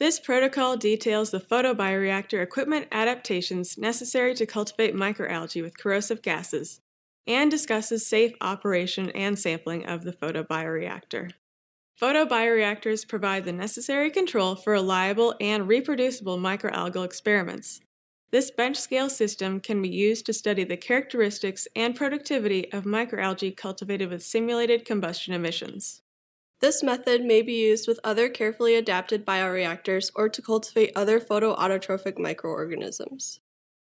This protocol details the photobioreactor equipment adaptations necessary to cultivate microalgae with corrosive gases, and discusses safe operation and sampling of the photobioreactor. Photobioreactors provide the necessary control for reliable and reproducible microalgal experiments. This bench-scale system can be used to study the characteristics and productivity of microalgae cultivated with simulated combustion emissions. This method may be used with other carefully adapted bioreactors or to cultivate other photoautotrophic microorganisms.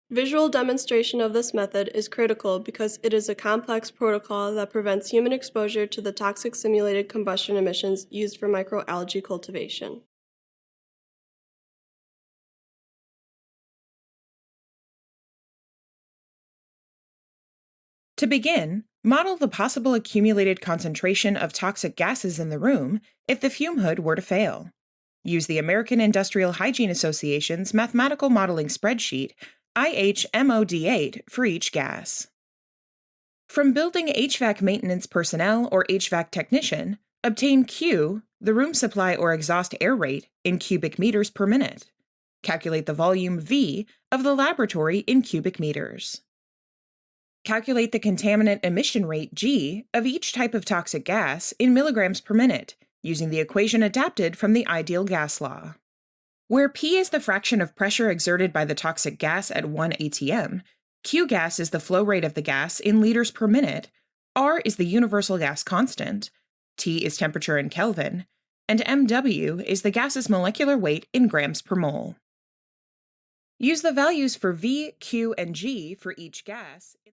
Visual demonstration of this method is critical because it is a complex protocol that prevents human exposure to the toxic simulated combustion emissions used for microalgae cultivation. To begin, model the possible accumulated concentration of toxic gases in the room if the fume hood were to fail. Use the American Industrial Hygiene Association's mathematical modeling spreadsheet, IHMOD8, for each gas. From building HVAC maintenance personnel or HVAC technician, obtain Q, the room supply or exhaust air rate, in cubic meters per minute. Calculate the volume V of the laboratory in cubic meters. Calculate the contaminant emission rate G of each type of toxic gas in milligrams per minute, using the equation adapted from the ideal gas law. Where P is the fraction of pressure exerted by the toxic gas at 1 atm, Q gas is the flow rate of the gas in liters per minute, R is the universal gas constant, T is temperature in Kelvin, and MW is the gas's molecular weight in grams per mole. Use the values for V, Q, and G for each gas.